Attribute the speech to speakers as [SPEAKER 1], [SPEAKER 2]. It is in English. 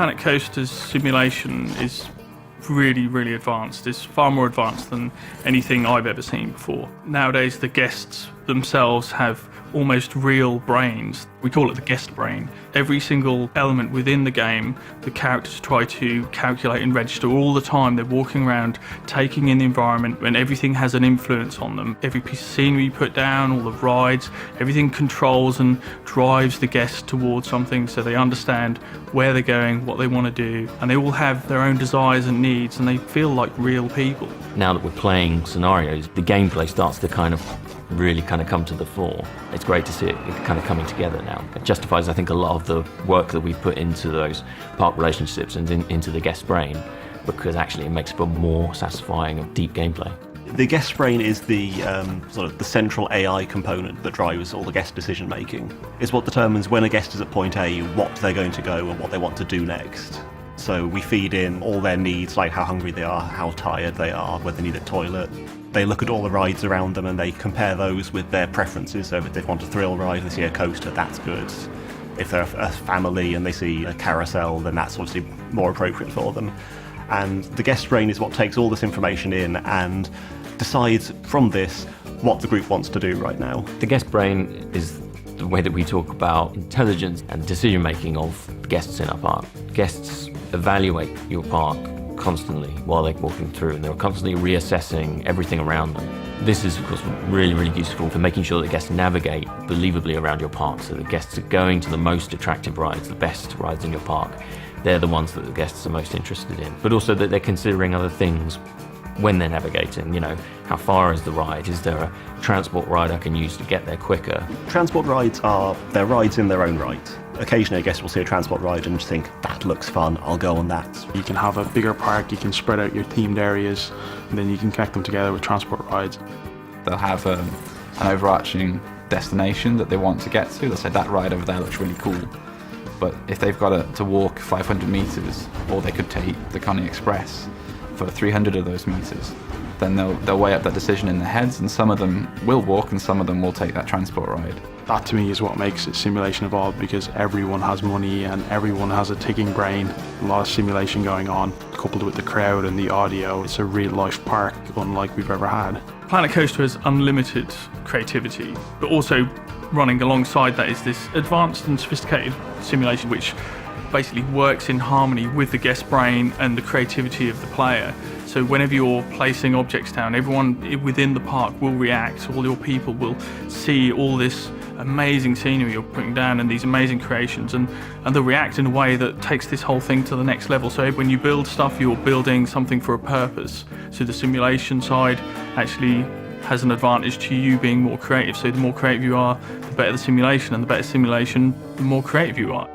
[SPEAKER 1] Planet Coaster's simulation is really, really advanced. It's far more advanced than anything I've ever seen before. Nowadays, the guests themselves have almost real brains. We call it the guest brain. Every single element within the game, the characters try to calculate and register all the time. They're walking around, taking in the environment, and everything has an influence on them. Every piece of scenery you put down, all the rides, everything controls and drives the guests towards something so they understand where they're going, what they want to do, and they all have their own desires and needs, and they feel like real people.
[SPEAKER 2] Now that we're playing scenarios, the gameplay starts to really come to the fore. It's great to see it kind of coming together now. It justifies, I think, a lot of the work that we've put into those park relationships and into the guest brain, because actually it makes for more satisfying and deep gameplay.
[SPEAKER 3] The guest brain is the sort of the central AI component that drives all the guest decision making. It's what determines when a guest is at point A, what they're going to go and what they want to do next. So we feed in all their needs, like how hungry they are, how tired they are, whether they need a toilet. They look at all the rides around them and they compare those with their preferences. So if they want a thrill ride, they see a coaster, that's good. If they're a family and they see a carousel, then that's obviously more appropriate for them. And the guest brain is what takes all this information in and decides from this what the group wants to do right now.
[SPEAKER 2] The guest brain is the way that we talk about intelligence and decision making of guests in our park. Guests evaluate your park constantly while they're walking through, and they're constantly reassessing everything around them. This is, of course, really, really useful for making sure that guests navigate believably around your park, so that guests are going to the most attractive rides, the best rides in your park. They're the ones that the guests are most interested in, but also that they're considering other things when they're navigating. How far is the ride? Is there a transport ride I can use to get there quicker?
[SPEAKER 3] Transport rides they're rides in their own right. Occasionally, I guess, we'll see a transport ride and just think, that looks fun, I'll go on that.
[SPEAKER 4] You can have a bigger park, you can spread out your themed areas, and then you can connect them together with transport rides.
[SPEAKER 5] They'll have an overarching destination that they want to get to. They'll say, that ride over there looks really cool. But if they've got to walk 500 meters, or they could take the Connie Express for 300 of those meters, then they'll weigh up that decision in their heads, and some of them will walk and some of them will take that transport ride.
[SPEAKER 4] That to me is what makes Simulation evolve, because everyone has money and everyone has a ticking brain. A lot of simulation going on, coupled with the crowd and the audio. It's a real life park unlike we've ever had.
[SPEAKER 1] Planet Coaster has unlimited creativity, but also running alongside that is this advanced and sophisticated simulation which basically works in harmony with the guest brain and the creativity of the player. So whenever you're placing objects down, everyone within the park will react, all your people will see all this amazing scenery you're putting down and these amazing creations, and they'll react in a way that takes this whole thing to the next level. So when you build stuff, you're building something for a purpose. So the simulation side actually has an advantage to you being more creative. So the more creative you are, the better the simulation, and the better simulation, the more creative you are.